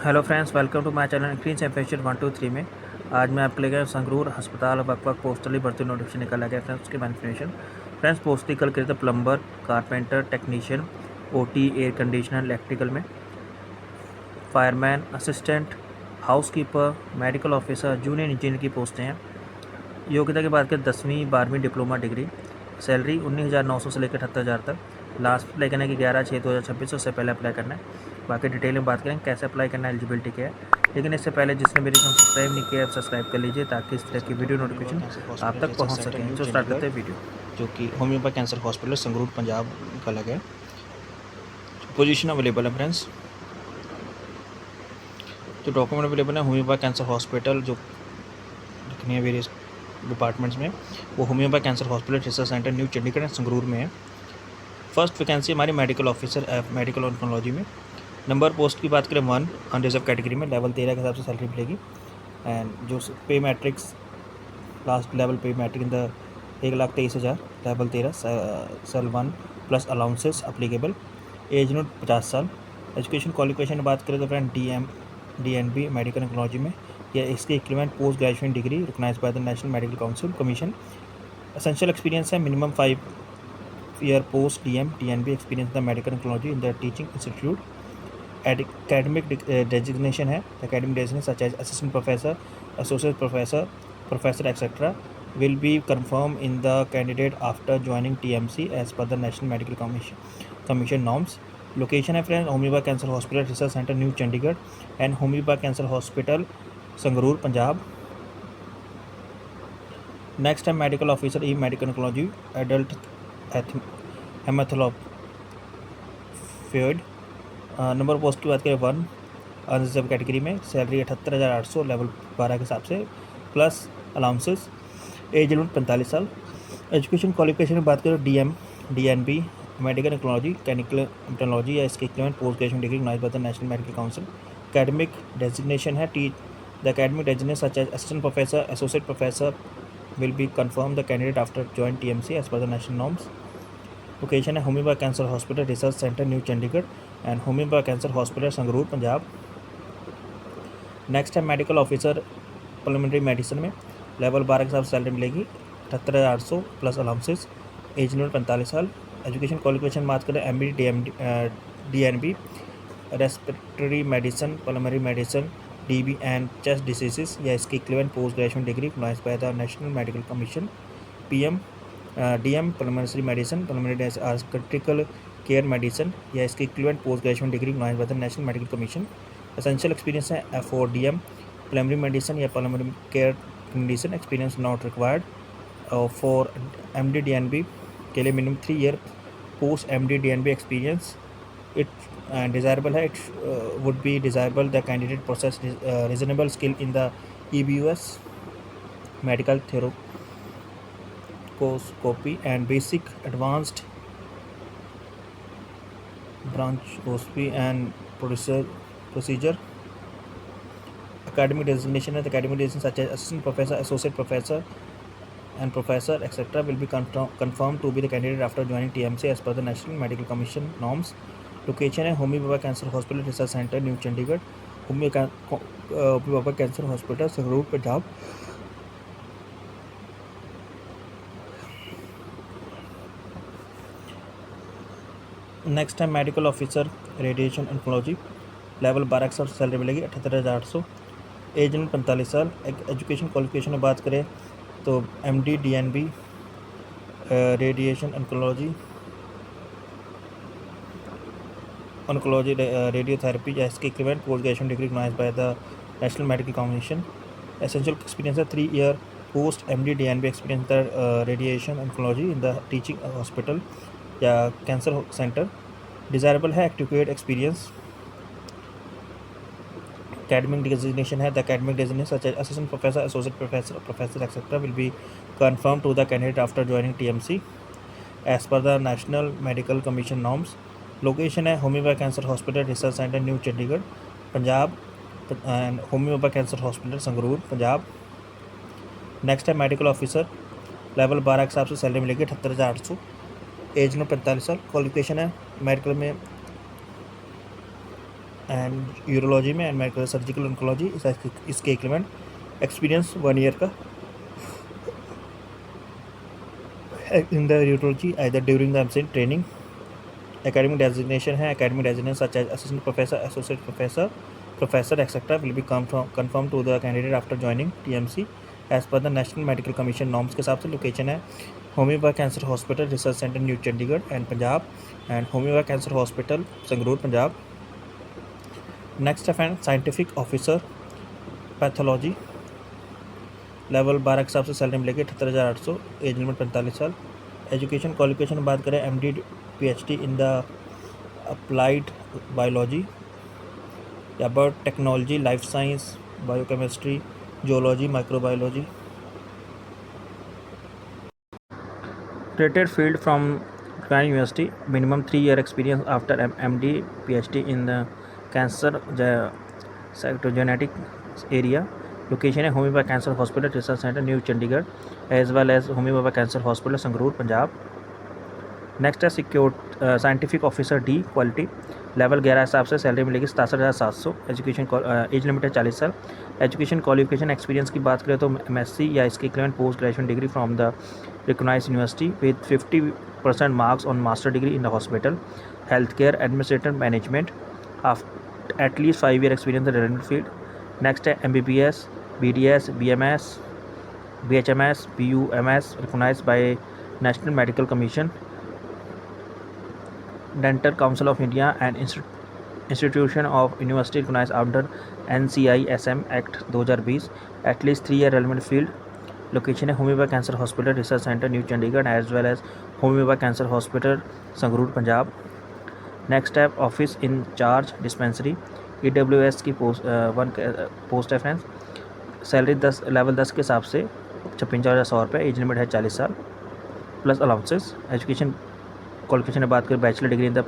Hello friends, welcome to my channel increase एम्फेशियल 123 में आज मैं आपके लिए संगरूर अस्पताल वक्फ पोस्टली भर्ती नोटिफिकेशन निकाला गया फ्रेंड्स। उसके इन्फॉर्मेशन फ्रेंड्स पोस्टली कल करे थे plumber, carpenter, technician, OT, air conditioner, electrical में, fireman, assistant, housekeeper, medical officer, junior engineer की पोस्टें हैं। योग्यता की बात करें 10वीं 12वीं डिप्लोमा डिग्री। सैलरी 19,900 से लेकर 78,000 तक। लास्ट अप्लाई करने की 11/6/2026 उससे पहले अप्लाई करना है। बाकी डिटेल में बात करें कैसे अप्लाई करना है, एलिजिबिलिटी क्या है। लेकिन इससे पहले जिसने मेरी चैनल सब्सक्राइब नहीं किया है सब्सक्राइब कर लीजिए ताकि इस तरह की वीडियो नोटिफिकेशन आप तक पहुंच सकें। जो स्टार्ट करते हैं वीडियो, जो कि homeopath cancer hospital Sangrur Punjab का लगा है। पोजीशन अवेलेबल है फ्रेंड्स। जो डॉक्यूमेंट अवेलेबल है होम्योपैथ कैंसर हॉस्पिटल जो लिखनी है वेरियस डिपार्टमेंट्स में, वो homeopath cancer hospital research centre new Chandigarh and Sangrur में है। फर्स्ट वैकेंसी हमारी मेडिकल ऑफिसर मेडिकल ऑन्कोलॉजी में। नंबर पोस्ट की बात करें 1 अनरिजर्व कैटेगरी में, लेवल 13 के हिसाब से सैलरी मिलेगी। एंड जो पे मैट्रिक्स लास्ट लेवल पे matrix in the 1,23,000 level 13 cell 1 plus allowances applicable. Age limit 50 साल। एजुकेशन क्वालिफिकेशन बात करें तो फ्रेंड DNB मेडिकल टेक्नोलॉजी में या इसके equivalent post graduation degree recognised by the national medical council commission. Essential experience है minimum 5 year post DNB experience in the medical technology in the teaching institute. Academic designation है, academic designation such as assistant professor, associate professor, professor etc. will be confirmed in the candidate after joining TMC as per the National Medical Commission norms. Location है friend homeopath cancer hospital research centre new Chandigarh and homeopath cancer hospital Sangrur Punjab. Next है medical officer E medical technology adult haematolymphoid. Number post की बात करें 1 unreserved category में। Salary 78,800 level 12 के हिसाब से plus allowances. Age limit 45 साल। एजुकेशन क्वालिफिकेशन की बात करें DNB medical technology clinical technology या इसके equivalent post graduation degree recognised by the national medical council. Academic designation है the academic designation such as assistant professor, associate professor will be confirmed the candidate after join TMC as per the national norms. Location है homeopath cancer hospital research centre new Chandigarh and homeopath cancer hospital Sangrur Punjab. Next है medical officer pulmonary medicine में, level 12 के हिसाब से salary मिलेगी 78,800 plus allowances. Age limit 45 साल। Education qualification बात करें MD DNB respiratory medicine, pulmonary medicine, DB and chest diseases या इसकी equivalent post graduation degree recognised by the national medical commission. DM pulmonary medicine, pulmonary critical care medicine या इसकी equivalent post graduation degree recognised by the national medical commission. Essential experience है for DM pulmonary medicine या pulmonary care condition experience not required. For MD DNB के लिए minimum 3 year post MD DNB experience it desirable है, it would be desirable the candidate possess reasonable skill in the EBUS medical thoracoscopy and basic advanced bronchoscopy and procedure. Academic designation है, the academic designation such as assistant professor, associate professor and professor etc. will be confirmed to be the candidate after joining TMC as per the National Medical Commission norms. Location है homeopath cancer hospital research centre new Chandigarh, homeopath cancer hospital Sangrur Punjab. Next है medical officer radiation oncology, level 12 के साथ salary मिलेगी 78,800। Age limit 45 साल। Education qualification में बात करें तो MD DNB radiation oncology radiotherapy या इसके equivalent post graduation degree recognised by the national medical commission. Essential experience है 3 year post MD DNB experience the radiation oncology in the teaching hospital या cancer centre. Desirable है activate experience. Academic designation है, the academic designation such as assistant professor, associate professor etc. will be confirmed to the candidate after joining TMC as per the National Medical Commission norms. Location है homeopath cancer hospital research centre new Chandigarh Punjab and homeopath cancer hospital Sangrur Punjab. Next है medical officer, level 12 के हिसाब से salary मिलेगी 78,800। As में 45 साल। Qualification है medical में एंड यूरोलॉजी में एंड माइक्रो सर्जिकल ऑन्कोलॉजी इसके इक्विपमेंट एक्सपीरियंस 1 ईयर का in the urology either during the MCA training. Academic designation है, academic designation such as assistant professor, associate professor, professor etcetera will be confirm to the candidate after joining TMC as per the national medical commission norms के हिसाब से। Location है homeopath cancer hospital research centre new Chandigarh and Punjab and homeopath cancer hospital Sangrur Punjab. Next है scientific officer pathology level 12 के हिसाब से salary मिलेगी 78,800, age limit 45 साल। एजुकेशन क्वालिफिकेशन बात करें MD PhD in the applied biology या bird technology, life science, biochemistry, zoology, microbiology. Related field from Grand University, minimum 3 year experience after MD PhD in the cancer cytogenetic area. Location है homeopath cancer hospital research centre new Chandigarh as well as homeopath cancer hospital Sangrur Punjab. Next है scientific officer D quality level 11 हिसाब से salary मिलेगी 67,700। Education age limit है 40 साल। Education qualification experience की बात करें तो MSc या इसके equivalent post graduation degree from the recognized university with 50% marks on master degree in the hospital, healthcare, administrative management, at least 5 year experience in the relevant field. Next है MBBS, BDS, BMS, BHMS, BUMS recognized by National Medical Commission, Dental Council of India and Institution of University recognized under NCI-SM Act 2020, at least 3 year relevant field. Location है homeopath cancer hospital research centre new Chandigarh as well as homeopath cancer hospital Sangrur Punjab. Next है office in charge dispensary EWS की post है friends. Salary level 10 के हिसाब से 56,100 रुपये, age limit है 40 साल प्लस अलाउंसेस। एजुकेशन क्वालिफिकेशन में बात करें bachelor degree in the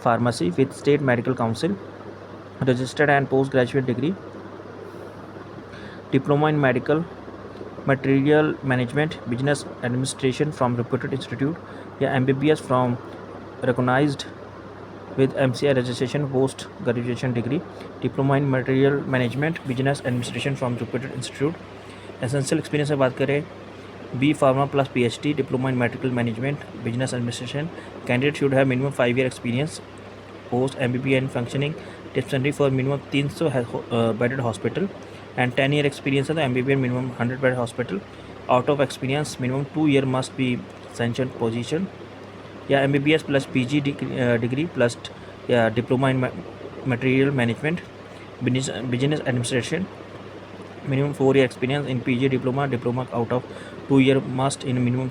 pharmacy with state medical council, registered and post graduate degree, diploma in medical material management business administration from reputed institute या MBBS from recognised with MCI registration post graduation degree, diploma in material management business administration from reputed institute. Essential experience से बात करें B Pharma plus PhD, diploma in medical management business administration. Candidate should have minimum 5 year experience post MBBS in functioning dispensary for minimum 300 bedded hospital and 10 year experience है तो MBBS minimum 100 bed hospital. Out of experience minimum 2 year must be sanctioned position या MBBS plus PG degree plus या diploma in material management business administration, minimum 4 year experience in PG diploma out of 2 year must in minimum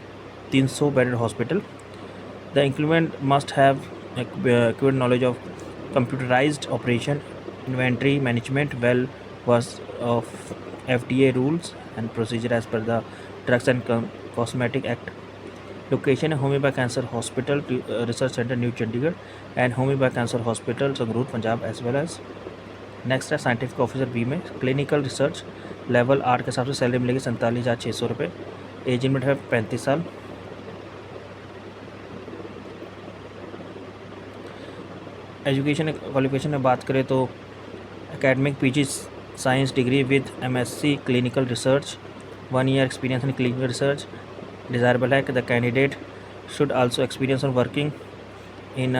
300 bedded hospital. The increment must have acquired knowledge of computerized operation, inventory management, well was of FDA rules and procedure as per the Drugs and Cosmetic Act. Location है homeopath cancer hospital research centre new Chandigarh and homeopath cancer hospital Sangrur Punjab as well as. Next है scientific officer B में clinical research level 8 के हिसाब से salary मिलेगी 47,600 रुपये, age limit है 35 साल। एजुकेशन क्वालिफिकेशन में बात करें तो academic PG science degree with MSc clinical research, 1 year experience in clinical research. Desirable है कि the candidate should also experience on working in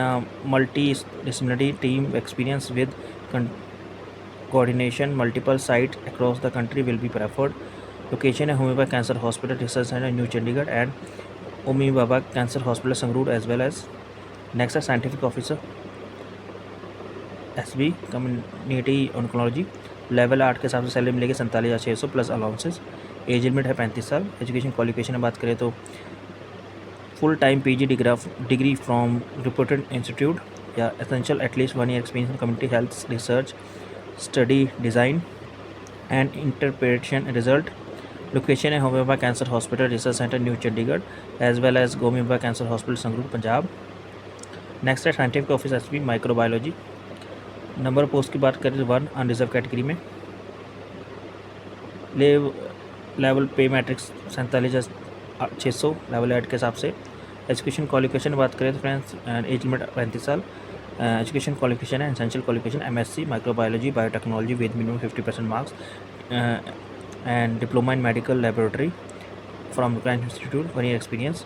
multi disciplinary team experience with coordination multiple site across the country will be preferred. Location है homeopath cancer hospital research centre new Chandigarh and homeopath cancer hospital Sangrur as well as. Next है scientific officer SB community oncology level 8 के हिसाब से salary मिलेगी 47,600 plus allowances, age limit है 35 साल। Education qualification में बात करें तो full time PG degree from reported institute या essential at least 1 year experience in community health research study design and interpretation result. Location है homeopath cancer hospital research centre new Chandigarh as well as homeopath cancer hospital Sangrur Punjab. Next है scientific officer SB microbiology. Number post की बात करें तो 1 unreserved category में, level pay matrix 47,600 level 8 के हिसाब से। एजुकेशन क्वालिफिकेशन बात करें तो फ्रेंड्स एज लिमिट 35 साल। एजुकेशन क्वालिफिकेशन है essential qualification MSc microbiology biotechnology with minimum 50% marks and diploma in medical laboratory from crime institute 1 year experience.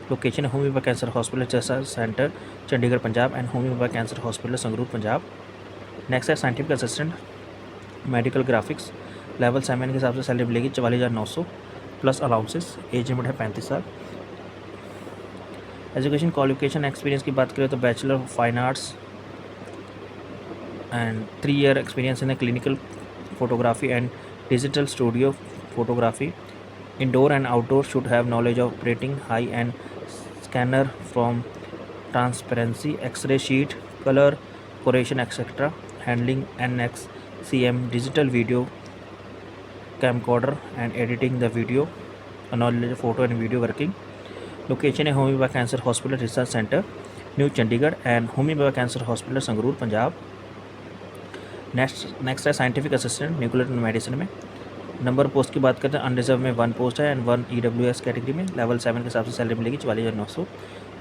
Location है Homi Bhabha cancer hospital research centre Chandigarh Punjab and Homi Bhabha cancer hospital Sangrur Punjab. Next है scientific assistant medical graphics level 7 के हिसाब से salary मिलेगी 44,900 plus allowances. Age limit है 35 साल. Education qualification experience की बात करें तो bachelor of fine arts and 3 year experience in clinical photography and digital studio photography. Indoor and outdoor should have knowledge of operating high-end scanner from transparency, X-ray sheet, color correction, etc. Handling NXCM, digital video camcorder, and editing the video. Knowledge of photo and video working. Location है Homi Bhabha cancer hospital research centre new Chandigarh and Homi Bhabha cancer hospital Sangrur Punjab. Next है scientific assistant nuclear medicine में. Number post की बात करते हैं unreserved में 1 post है and 1 EWS category में. लेवल 7 के हिसाब से सैलरी मिलेगी 44,900.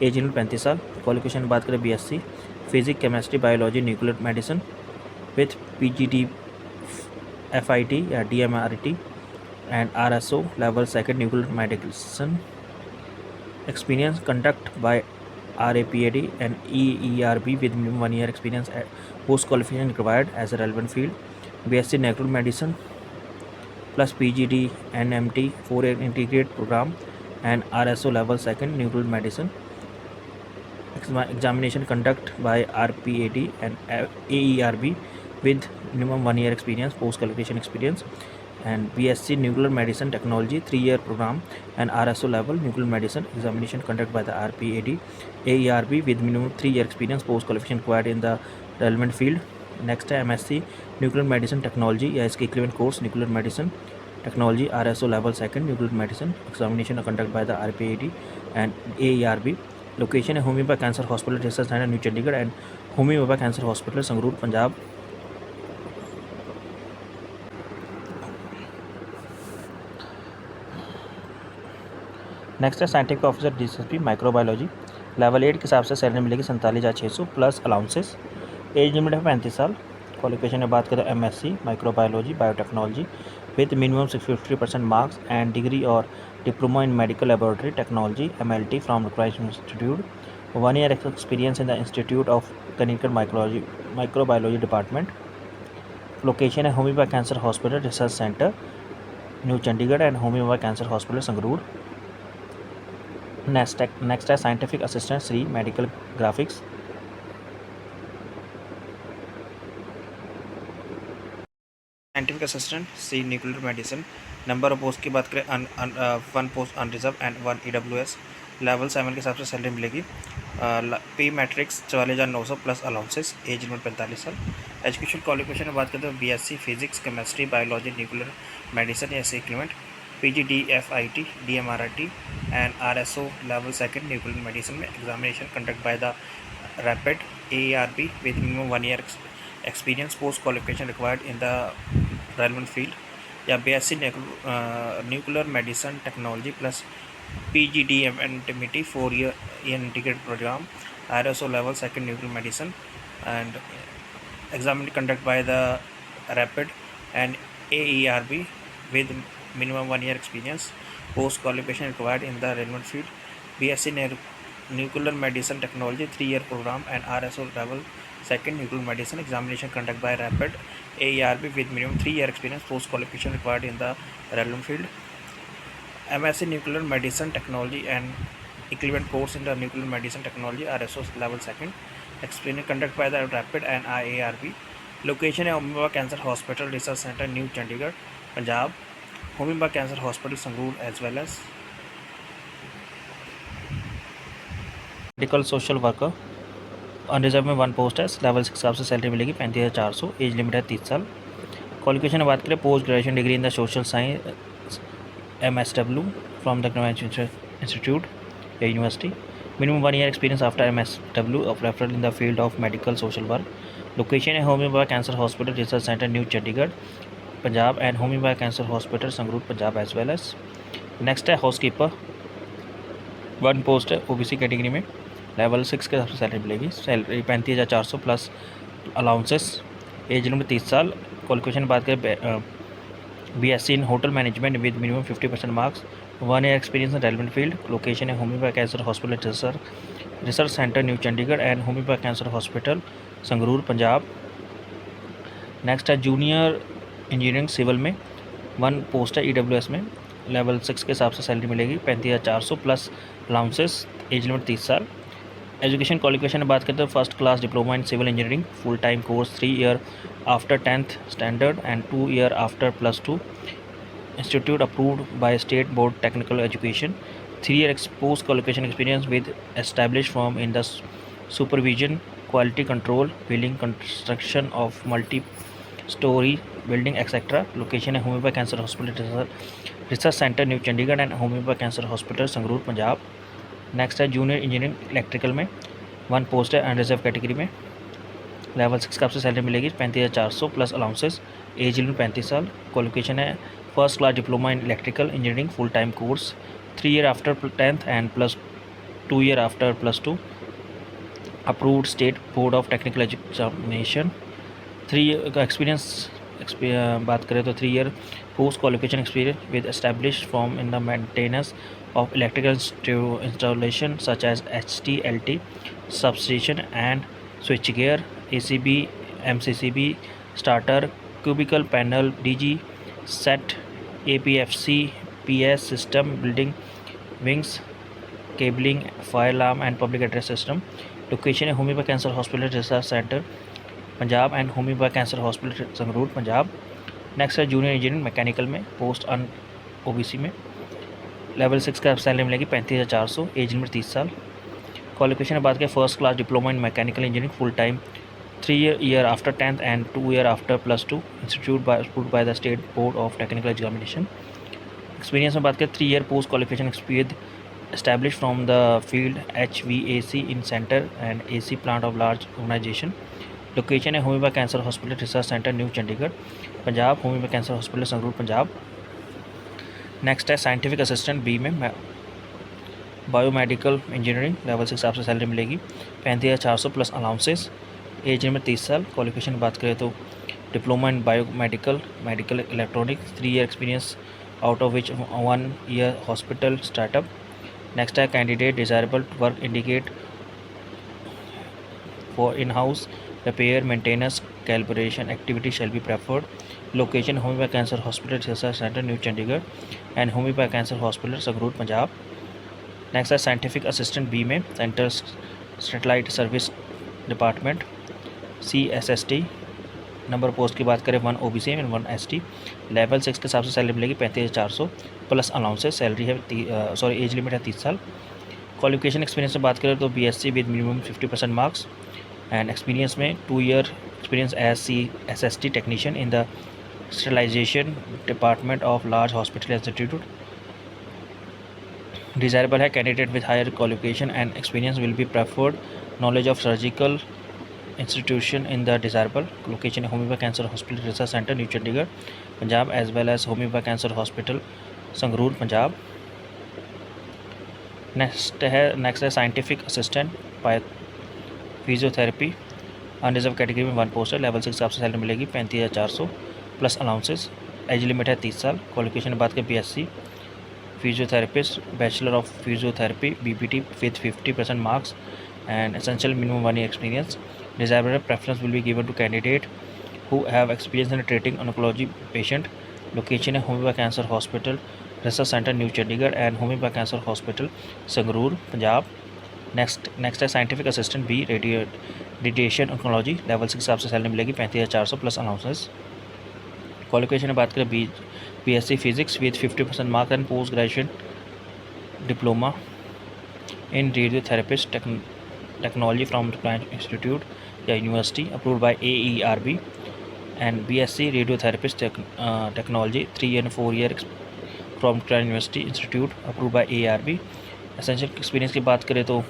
एज लिमिट 35 साल. क्वालिफिकेशन की बात करें BSc physics chemistry biology nuclear medicine with PGD FIT या DMRT and RSO level 2 nuclear medicine. Experience conduct bye RAPAD and EERB with minimum 1 year experience at post qualification required as a relevant field. BSc nuclear medicine plus PGD NMT 4 year integrated program and RSO level 2 nuclear medicine. Examination conduct by RPAD and AERB with minimum 1 year experience post qualification experience. And BSc nuclear medicine technology 3 year program and RSO level nuclear medicine. Examination conduct by the RPAD AERB with minimum 3 year experience post qualification required in the relevant field. Next है MSc nuclear medicine technology या इसके equivalent course nuclear medicine technology RSO level 2 nuclear medicine. Examination conduct by the RPAD and AERB. Location है Homi Bhabha cancer hospital research centre new Chandigarh and Homi Bhabha cancer hospital Sangrur Punjab. Next है scientific officer DCSP microbiology level 8 के हिसाब से salary मिलेगी 47,600 plus allowances. Age limit है 35 साल. Qualification में बात करें MSc microbiology biotechnology with minimum 50% marks and degree और diploma in medical laboratory technology MLT from crime institute. 1 year experience in the institute of clinical microbiology department. Location है Homi Bhabha cancer hospital research centre new Chandigarh and Homi Bhabha cancer hospital Sangrur. Next है scientific assistant श्री medical graphics. Scientific assistant C nuclear medicine. Number of post की बात करें 1 post unreserved and 1 EWS. Level 7 के हिसाब से salary मिलेगी. पे matrix 44,900 plus allowances. Age limit 45 साल. एजुकेशन क्वालिफिकेशन में बात करते हैं BSc physics chemistry biology nuclear medicine या equivalent PGD FIT DMRT and RSO level 2 nuclear medicine में. Examination conduct by the rapid AERB with minimum 1 year experience post qualification required in the relevant field. या BSc nuclear medicine technology plus PGD MT 4 year integrated program RSO level 2 nuclear medicine and examination conduct by the rapid and AERB with minimum 1 year experience post qualification required in the relevant field. BSc nuclear medicine technology 3 year program and RSO level 2 nuclear medicine. Examination conduct by rapid AERB with minimum 3 year experience post qualification required in the relevant field. MSc nuclear medicine technology and equivalent course in the nuclear medicine technology RSO level 2. Examination conduct by the rapid and AERB. Location है Homi Bhabha cancer hospital research centre new Chandigarh Punjab. Homi Bhabha cancer hospital Sangrur as well as medical social worker. Unreserved में 1 post है. Level 6 हिसाब से salary मिलेगी 35,400. Age limit है 30 साल. Qualification में बात करें post graduation degree in the social science MSW from the crime institute या university. Minimum 1 year experience after MSW of referral in the field of medical social work. Location है Homi Bhabha cancer hospital research centre new Chandigarh Punjab and Homi Bhabha cancer hospital Sangrur Punjab as well as. Next है housekeeper. 1 post है OBC category में. Level 6 के हिसाब से salary मिलेगी। Salary 35,400 plus allowances. Age limit 30 साल। Qualification बात करें BSc in hotel management with minimum 50% marks. 1 year experience in relevant field. Location है homeopath cancer hospital research centre new Chandigarh and homeopath cancer hospital Sangrur Punjab. Next है junior engineering civil में 1 post है EWS में। Level 6 के हिसाब से सैलरी मिलेगी 35,400 plus allowances. Age limit 30 साल। एजुकेशन क्वालिफिकेशन बात करते हैं first class diploma in civil engineering full time course 3 year after 10th standard and 2 year after +2 institute approved by state board technical education. 3 year post qualification experience with established firm in the supervision, quality control, building construction of multi-story building etc. Location है homeopath cancer hospital research centre new Chandigarh and homeopath cancer hospital Sangrur Punjab. Next है junior engineering electrical में 1 post है unreserve category में। Level 6 का आपसे salary मिलेगी 35,400 plus allowances. Age limit 35 साल। Qualification है first class diploma in electrical engineering full time course 3 year after 10th and +2 year after +2 approved state board of technical examination. 3 year का experience बात करें तो 3 year post qualification experience with established form in the maintenance of electrical installation such as HT/LT, substation and switchgear, ACB, MCCB, starter, cubicle panel, DG, set, APFC, PS system, building, wings, cabling, fire alarm and public address system. Location है homeopath cancer hospital research centre Punjab and homeopath cancer hospital Sangrur Punjab. Next है junior engineering mechanical में post अन OBC में। Level 6 का salary मिलेगी 35,400। As limit 30 साल। Qualification बात करें first class diploma in mechanical engineering full time 3 year after 10th and 2 year after +2 institute approved by the state board of technical examination. Experience में बात करें 3 year post qualification experience establish from the field HVAC in centre and AC plant of large organisation. Location है homeopath cancer hospital research centre new Chandigarh Punjab, homeopath cancer hospital Sangrur Punjab. Next है scientific assistant B में biomedical engineering level 6 आपसे salary मिलेगी 35,400 plus allowances. Age limit 30 साल। Qualification बात करें तो diploma in biomedical medical electronics 3 year experience out of which 1 year hospital startup. Next है candidate desirable work indicate for in house repair maintenance calibration activity shall be preferred. Location homeopath cancer hospital research centre new Chandigarh and homeopath cancer hospital Sangrur Punjab. Next है scientific assistant B में centre satellite service department CSST। Number post की बात करें 1 OBC and 1 ST। Level 6 के हिसाब से salary मिलेगी 35,400 plus allowances. Salary है एज लिमिट है 30 साल। क्वालिफिकेशन एक्सपीरियंस से बात करें तो BSc with minimum 50% marks and experience में 2 year experience as CSST technician in the sterilisation department of large hospital institute. Desirable है candidate with higher qualification and experience will be preferred. Knowledge of surgical institution in the desirable. Location है homeopath cancer hospital research centre new Chandigarh Punjab as well as homeopath cancer hospital Sangrur Punjab. Next है scientific assistant by physiotherapy unreserved category में 1 post है। Level 6 आपसे salary मिलेगी 35,400 plus allowances. Age limit है 30 साल। Qualification बात करें BSc physiotherapist bachelor of physiotherapy BPT with 50% marks and essential minimum 1 year experience. Desirable preference will be given to candidate who have experience in treating oncology patient. Location है homeopath cancer hospital research centre new Chandigarh and homeopath cancer hospital Sangrur Punjab. Next है scientific assistant B radiation oncology level 6 आपसे salary मिलेगी 35,400 plus allowances. Qualification बात करें BSc physics with 50% mark and post graduation diploma in radiotherapist technology from the plant institute या university approved by AERB and BSc radiotherapist technology 3 and 4 year from plant university institute approved by AERB। Essential experience की बात करें तो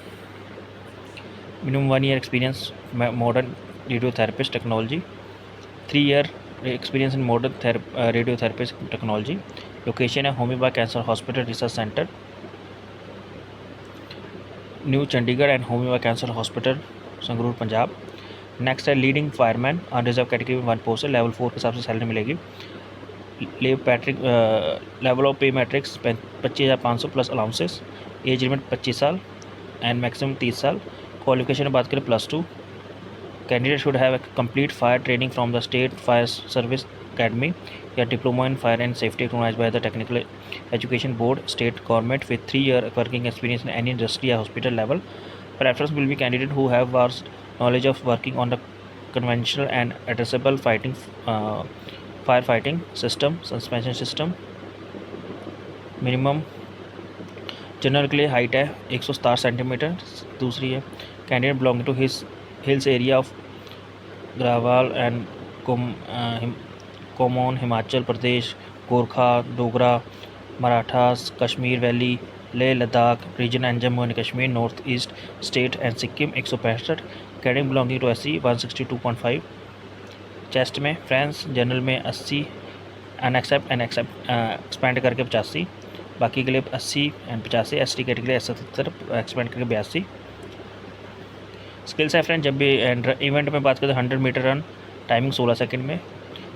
minimum 1 year experience modern radiotherapist technology 3 year experience in modern radiotherapist technology. Location है homeopath cancer hospital research centre new Chandigarh and homeopath cancer hospital Sangrur Punjab. Next है leading fireman unreserved category में 1 post है, level 4 के हिसाब से सैलरी मिलेगी। Level of पे matrix 25,500 plus allowances. Age limit 25 साल एंड मैक्सिमम 30 साल। क्वालिफिकेशन में बात करें +2। Candidate should have complete fire training from the state fire service academy या diploma in fire and safety recognised by the technical education board state government with 3 year working experience in any industry या hospital level. Preference will be candidate who have vast knowledge of working on the conventional and addressable firefighting system, suspension system। Minimum general के लिए height है 167 centimetre. दूसरी है candidate belonging to hills area of Garhwal and Kumaon Himachal Pradesh, Gorkha, Dogra, Marathas, Kashmir valley, Leh Ladakh region and Jammu and Kashmir, north east state and Sikkim 165। Candidate belonging to SC 162.5। Chest में फ्रेंच general में 80 expand करके 85, बाकी के लिए 80 एंड 85। ST कैटेगरी 77 एक्सपेंड करके 82। स्किल्स है फ्रेंड, जब भी इवेंट में बात करें तो 100 मीटर रन टाइमिंग 16 सेकंड में,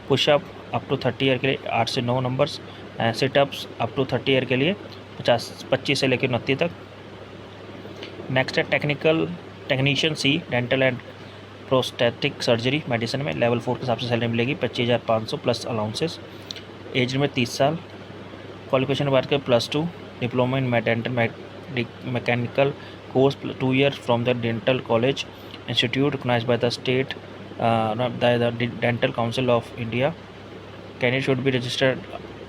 पुशअप अप टू 30 ईयर के लिए 8 से 9 numbers, situps up to 30 year के लिए 25 से लेकर 29 तक। नेक्स्ट है technician C dental and prosthetic surgery medicine में, लेवल 4 के हिसाब से सैलरी मिलेगी 25,500 प्लस अलाउंसेस। एज लिमिट 30 साल। क्वालिफिकेशन बात करें +2, diploma in dental mechanical course 2 year from the dental college institute recognised by the state the dental council of India. Candidate should be registered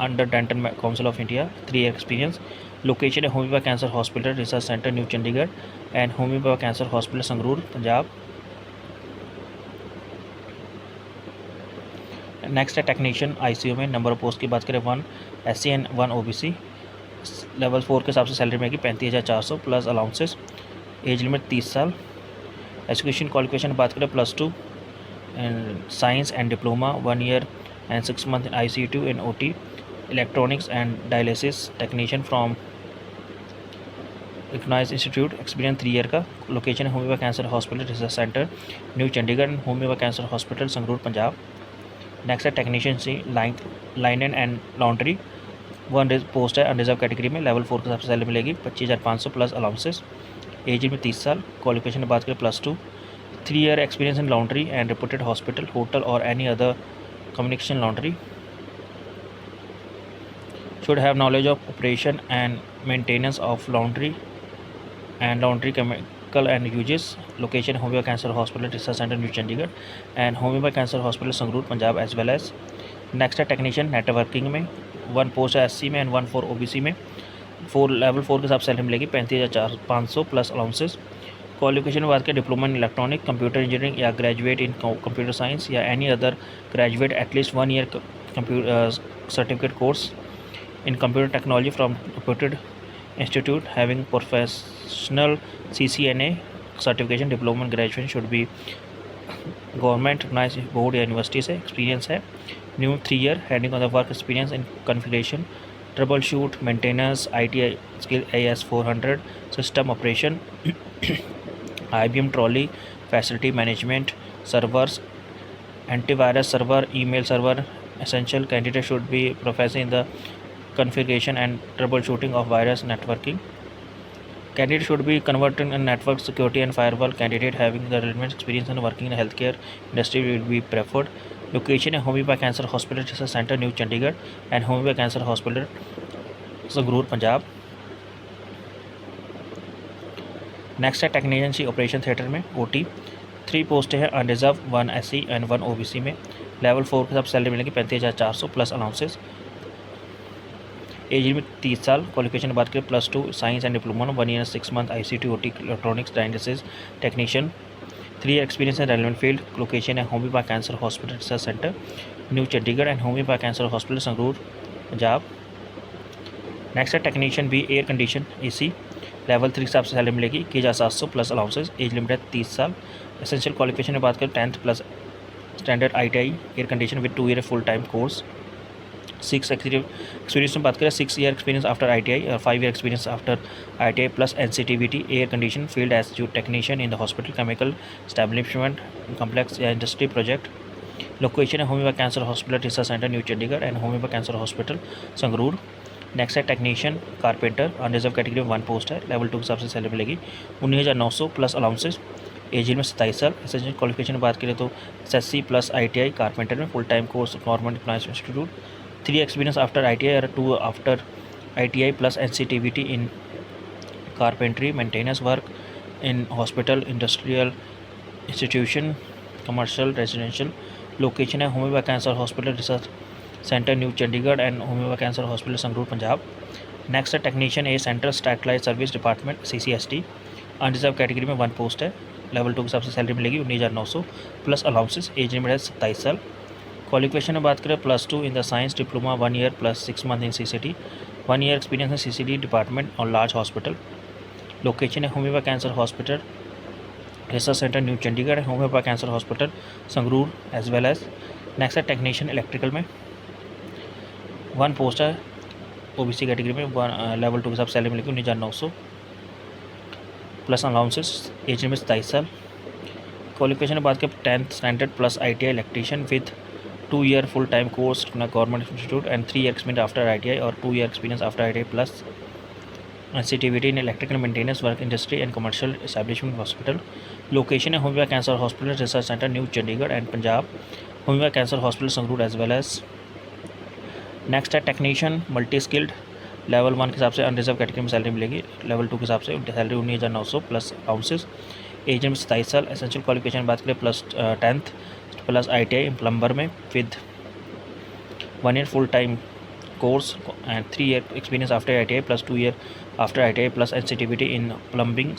under dental council of India. 3 year experience. Location है homeopath cancer hospital research centre new Chandigarh and homeopath cancer hospital Sangrur Punjab. Next है technician ICU में, number of post की बात करें 1 SC and 1 OBC। Level 4 के हिसाब से salary मिलेगी 35,400 प्लस अलाउंसेस। एज लिमिट 30 साल। एजुकेशन क्वालिफिकेशन बात करें +2 and science and diploma 1 year एंड 6 month in ICU in OT electronics and dialysis technician from recognised institute, experience 3 year का। लोकेशन है homeopath cancer hospital research centre new Chandigarh, homeopath cancer hospital Sangrur Punjab. Next है technician C linen and laundry 1 post है unreserve category में, level 4 के हिसाब से salary मिलेगी 25,500 plus allowances. As में 30 साल। क्वालिफिकेशन की बात करें +2, 3 year experience in laundry and reported hospital hotel और any other communication laundry. should have knowledge of operation and maintenance of laundry and laundry chemical and uses। Location Homeopathic Cancer Hospital Research Center New Chandigarh and Homeopathic Cancer Hospital Sangrur Punjab as well as। Next है technician networking में, 1 post है SC में and 1 for OBC में। Level 4 के हिसाब से salary मिलेगी 35,500 plus allowances. Qualification में बात करें diploma in electronic computer engineering या ग्रेजुएट इन कंप्यूटर साइंस या any other graduate at least 1 year computer certificate course in computer technology from reputed institute having professional CCNA certification। diploma and graduation should be government recognized board या university से। experience है minimum 3 year handling on the work experience in configuration troubleshoot maintenance IT skill AS 400 system operation IBM trolley facility management servers antivirus server email server essential। candidate should be professing in the configuration and troubleshooting of virus networking। Candidate should be converted in network security and firewall। Candidate having the relevant experience in working in healthcare industry will be preferred। Location है homeopath cancer hospital research centre new Chandigarh and homeopath cancer hospital Sangrur Punjab. Next है technician C operation theatre में OT, 3 post है unreserved 1 SC and 1 OBC में। Level 4 के साथ salary मिलेगी 35,400 plus allowances. As में 30 साल। क्वालिफिकेशन की बात करें +2 science and diploma 1 year 6 month ICT OT electronics dialysis technician, 3 year experience in relevant field. Location है homeopath cancer hospital research centre new Chandigarh and homeopath cancer hospital Sangrur Punjab. Next है technician B air condition AC, level 3 के हिसाब से salary मिलेगी 21,700 plus allowances. Age limit है 30 साल। Essential qualification की बात करें 10th plus standard ITI air condition with 2 year full time course. 6 experience में बात करें 6 ईयर एक्सपीरियंस आफ्टर ITI और 5 year experience after ITI plus NCTVT air condition field as जो technician in the hospital chemical establishment complex या industry project. Location है homeopath cancer hospital research centre new Chandigarh and homeopath cancer hospital Sangrur. Next है technician carpenter unreserve category में 1 post है, level 2 के हिसाब से salary मिलेगी 19,900 प्लस अलाउंसेस। एज में 27 साल। एसेंशियल क्वालिफिकेशन बात करें तो SSC प्लस ITI कारपेंटर में full time course government employees institute, 3 experience after ITI और 2 after ITI plus NCTVT in carpentry maintenance work in hospital industrial institution commercial residential. Location है homeopath cancer hospital research centre new Chandigarh and homeopath cancer hospital Sangrur Punjab. Next है technician A central satellite service department CCST unreserve category में 1 post है, level 2 के हिसाब से salary मिलेगी 19,900 plus allowances. Age limit है 27 साल। क्वालिफिकेशन में बात करें +2 in the science diploma 1 year plus 6 month in CCT, 1 year experience है CCT डिपार्टमेंट और लार्ज हॉस्पिटल। लोकेशन है homeopath cancer hospital research centre new Chandigarh, homeopath cancer hospital Sangrur as well as. Next है technician electrical में 1 post है OBC category में, level 2 के हिसाब से सैलरी मिलेगी 19,900 प्लस अलाउंसेस। एज में 27 साल। क्वालिफिकेशन बात करें 10th standard plus ITI electrician with 2 year full time course government institute and 3 year experience after ITI और 2 year experience after ITI plus NCTVT in electrical maintenance work industry and commercial establishment hospital. Location है homeopath cancer hospital research centre new Chandigarh and Punjab, homeopath cancer hospital Sangrur as well as. Next है technician multi skilled, level 1 के हिसाब से unreserve category में salary मिलेगी, level 2 के हिसाब से सैलरी 19,900 प्लस अलाउंसेस। एज में 27 साल। एसेंशियल क्वालिफिकेशन बात करें +10th plus ITI in plumber में with 1 year full time course and 3 year experience after ITI plus 2 year after ITI plus NCTVT in plumbing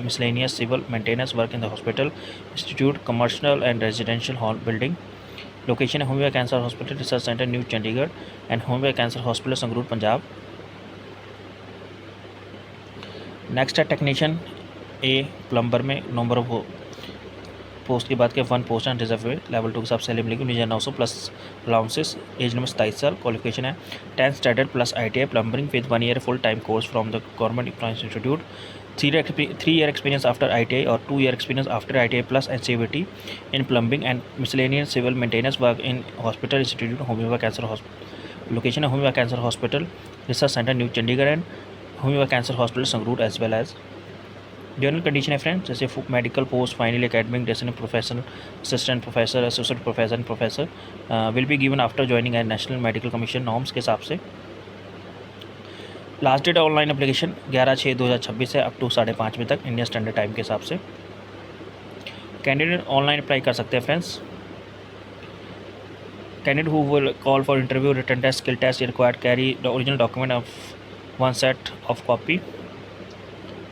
miscellaneous civil maintenance work in the hospital institute commercial and residential hall building. Location है homeopath cancer hospital research centre new Chandigarh and homeopath cancer hospital Sangrur Punjab. Next है technician A plumber में number of post की बात करें 1 post and reserve में, level 2 के हिसाब से सैलरी मिलेगी 19,900 प्लस अलाउंसेस। एज नंबर 27 साल। क्वालिफिकेशन है 10th standard plus ITI plumbing with 1 year full time course from the government employees institute, 3 year experience after ITI और 2 year experience after ITI plus NCVT in plumbing and miscellaneous civil maintenance work in hospital institute homeopath cancer hospital. Location है homeopath cancer hospital research centre new Chandigarh and homeopath cancer hospital Sangrur as well as. General condition है friends, जैसे medical post final academic design professor assistant professor associate professor and professor will be given after joining as national medical commission norms के हिसाब से। Last date online application 11/6/2026 है up to 5:30 बजे तक Indian standard time के हिसाब से। Candidate online apply कर सकते हैं friends. Candidate who will call for interview written test skill test required carry the original document of 1 set of copy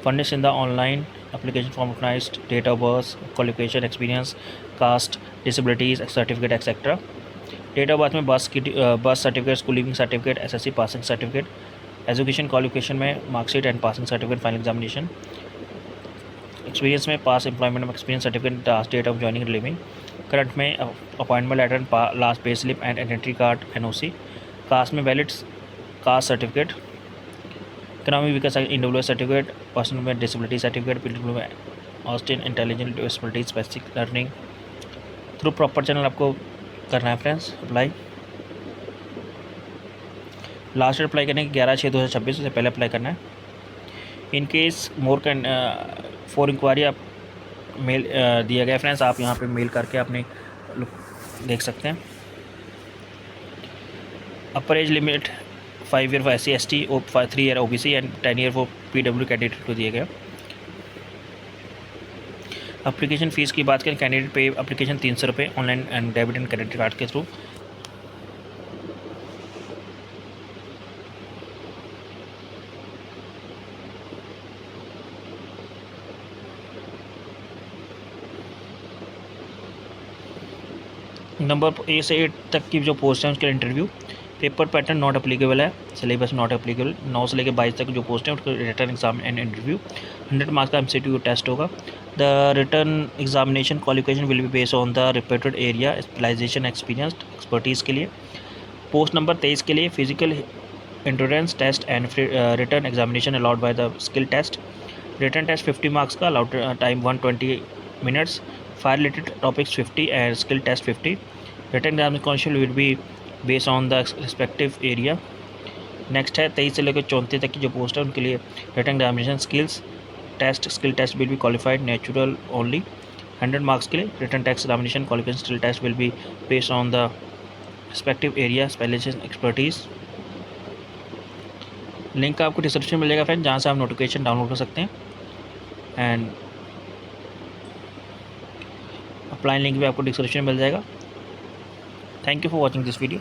furnished in the online application form recognized date of birth, qualification, experience, caste, disabilities, certificate, etc. Date of birth में birth certificate, school leaving certificate, SSC passing certificate, education qualification में marksheet and passing certificate final examination, experience में past employment में experience certificate, last date of joining leaving, current में appointment letter, last pay slip and identity card NOC, caste में valid caste certificate, economic विकास individual certificate, person में disability certificate, PW में ऑस्टिन intelligent disability specific learning. Through proper channel आपको करना है friends apply. Last date apply करने की 11/6/2026 से पहले अप्लाई करना है। In case more for enquiry आप मेल दिया गया फ्रेंड्स, आप यहाँ पे मेल करके अपने देख सकते हैं। अपर age limit 5 year for SC ST, 3 year OBC and 10 year for PW candidate को दिए गया। एप्लीकेशन फ़ीस की बात करें, कैंडिडेट पे एप्लीकेशन 300 रुपये online and debit and credit card के थ्रू। नंबर A से 8 तक की जो पोस्ट है उसके इंटरव्यू। पेपर पैटर्न नॉट अप्लीकेबल है, सिलेबस नॉट अप्लीकेबल। 9 से लेकर 22 तक जो पोस्ट है उसका written exam and interview. 100 marks का MCQ टेस्ट होगा। The written examination qualification will be based on the repeated area specialisation experience expertise के लिए। पोस्ट नंबर 23 के लिए physical endurance test and written examination allowed by the skill test. Written test 50 marks का, allowed time 120 minutes, fire related topics 50 and skill test 50। Written examination will be based on the respective area. Next है 23 से लेकर 34 तक की जो post है उनके लिए written examination skills test, skill test will be qualified natural only 100 marks के लिए। Written test examination qualification skill test will be based on the respective area specialisation expertise. Link आपको डिस्क्रिप्शन में मिलेगा फ्रेंड, जहाँ से आप नोटिफिकेशन डाउनलोड कर सकते हैं एंड अप्लाई लिंक भी आपको डिस्क्रिप्शन में मिल जाएगा। Thank you for watching this video.